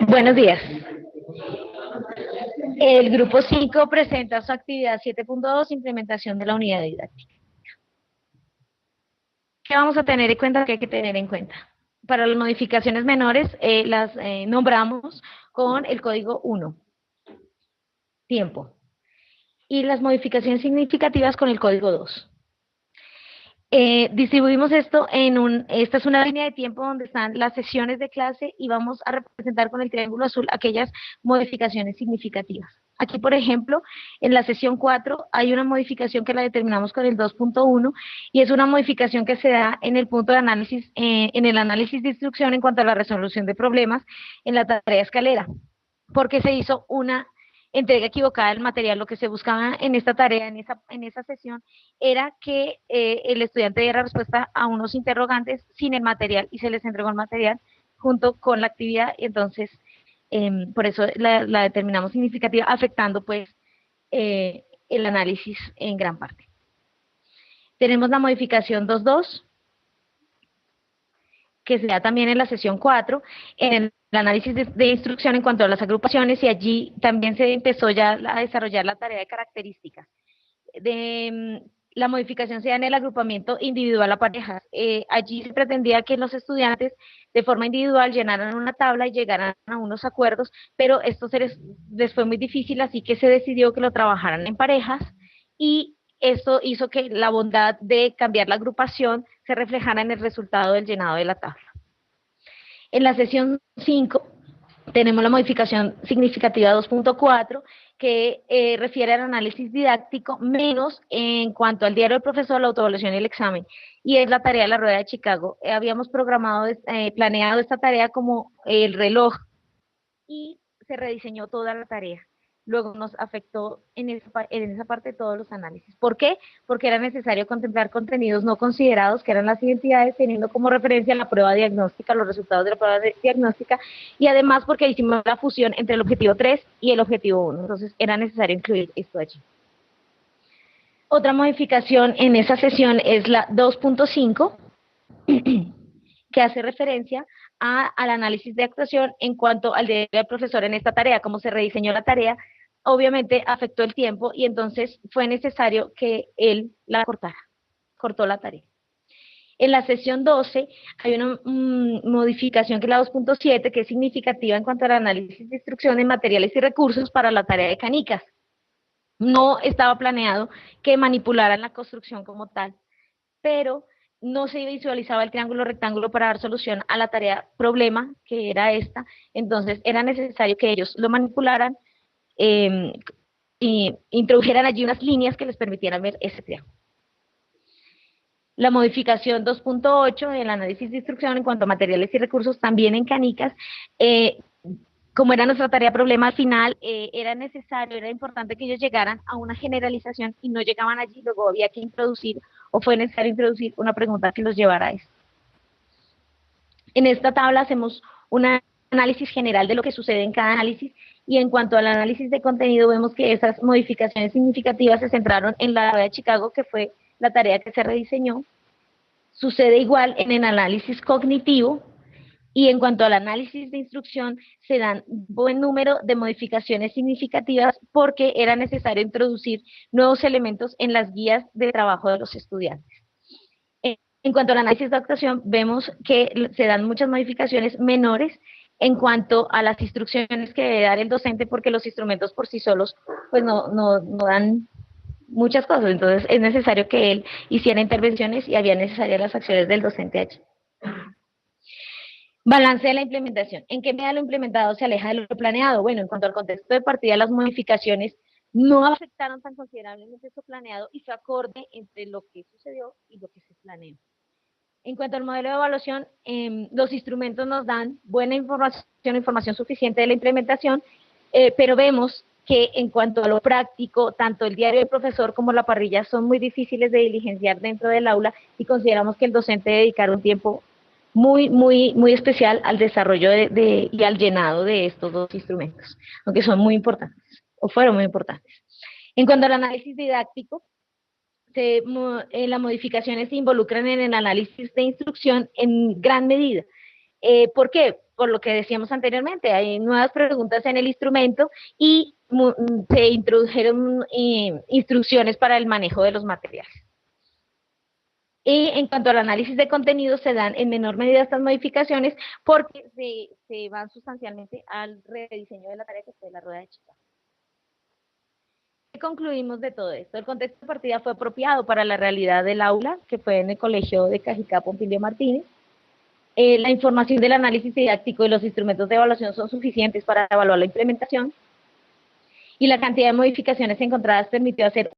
Buenos días. El grupo 5 presenta su actividad 7.2, implementación de la unidad didáctica. ¿Qué vamos a tener en cuenta? ¿Qué hay que tener en cuenta? Para las modificaciones menores las nombramos con el código 1, tiempo. Y las modificaciones significativas con el código 2. Distribuimos esto esta es una línea de tiempo donde están las sesiones de clase y vamos a representar con el triángulo azul aquellas modificaciones significativas. Aquí, por ejemplo, en la sesión 4 hay una modificación que la determinamos con el 2.1 y es una modificación que se da en el punto de análisis, en el análisis de instrucción en cuanto a la resolución de problemas en la tarea escalera, porque se hizo una entrega equivocada del material. Lo que se buscaba en esta tarea, en esa sesión, era que el estudiante diera respuesta a unos interrogantes sin el material y se les entregó el material junto con la actividad, y entonces por eso la determinamos significativa, afectando pues el análisis en gran parte. Tenemos la modificación 2.2, que se da también en la sesión 4, en el análisis de instrucción en cuanto a las agrupaciones, y allí también se empezó ya a desarrollar la tarea de características. La modificación se da en el agrupamiento individual a parejas. Allí se pretendía que los estudiantes de forma individual llenaran una tabla y llegaran a unos acuerdos, pero esto les fue muy difícil, así que se decidió que lo trabajaran en parejas, y esto hizo que la bondad de cambiar la agrupación se reflejara en el resultado del llenado de la tabla. En la sesión 5 tenemos la modificación significativa 2.4, que refiere al análisis didáctico, menos en cuanto al diario del profesor, la autoevaluación y el examen, y es la tarea de la rueda de Chicago. Habíamos planeado esta tarea como el reloj, y se rediseñó toda la tarea. Luego nos afectó en esa parte todos los análisis. ¿Por qué? Porque era necesario contemplar contenidos no considerados, que eran las identidades, teniendo como referencia la prueba diagnóstica, los resultados de la prueba diagnóstica, y además porque hicimos la fusión entre el objetivo 3 y el objetivo 1. Entonces era necesario incluir esto allí. Otra modificación en esa sesión es la 2.5, que hace referencia al análisis de actuación en cuanto al deber del profesor en esta tarea. Como se rediseñó la tarea, obviamente afectó el tiempo y entonces fue necesario que él la cortó la tarea. En la sesión 12 hay una modificación que es la 2.7, que es significativa en cuanto al análisis de instrucción en materiales y recursos para la tarea de canicas. No estaba planeado que manipularan la construcción como tal, pero no se visualizaba el triángulo rectángulo para dar solución a la tarea problema, que era esta. Entonces era necesario que ellos lo manipularan y introdujeran allí unas líneas que les permitieran ver ese triángulo. La modificación 2.8 del análisis de instrucción en cuanto a materiales y recursos, también en canicas, como era nuestra tarea problema al final, era importante que ellos llegaran a una generalización y no llegaban allí. Luego había que introducir, o fue necesario introducir, una pregunta que los llevara a eso. En esta tabla hacemos un análisis general de lo que sucede en cada análisis, y en cuanto al análisis de contenido vemos que esas modificaciones significativas se centraron en la de Chicago, que fue la tarea que se rediseñó. Sucede igual en el análisis cognitivo, y en cuanto al análisis de instrucción se dan buen número de modificaciones significativas porque era necesario introducir nuevos elementos en las guías de trabajo de los estudiantes. En cuanto al análisis de actuación, vemos que se dan muchas modificaciones menores en cuanto a las instrucciones que debe dar el docente, porque los instrumentos por sí solos pues no dan muchas cosas. Entonces es necesario que él hiciera intervenciones y había necesarias las acciones del docente allí. Balance de la implementación. ¿En qué medida lo implementado se aleja de lo planeado? Bueno, en cuanto al contexto de partida, las modificaciones no afectaron tan considerablemente eso planeado y fue acorde entre lo que sucedió y lo que se planeó. En cuanto al modelo de evaluación, los instrumentos nos dan buena información suficiente de la implementación, pero vemos que en cuanto a lo práctico, tanto el diario del profesor como la parrilla son muy difíciles de diligenciar dentro del aula, y consideramos que el docente debe dedicar un tiempo muy especial al desarrollo y al llenado de estos dos instrumentos, aunque son muy importantes, o fueron muy importantes. En cuanto al análisis didáctico, las modificaciones se involucran en el análisis de instrucción en gran medida. ¿Por qué? por lo que decíamos anteriormente, hay nuevas preguntas en el instrumento y se introdujeron instrucciones para el manejo de los materiales. Y en cuanto al análisis de contenido, se dan en menor medida estas modificaciones porque se van sustancialmente al rediseño de la tarea que fue la rueda de Chicago. ¿Qué concluimos de todo esto? El contexto de partida fue apropiado para la realidad del aula, que fue en el colegio de Cajicá Pompilio Martínez. La información del análisis didáctico y los instrumentos de evaluación son suficientes para evaluar la implementación. Y la cantidad de modificaciones encontradas permitió hacer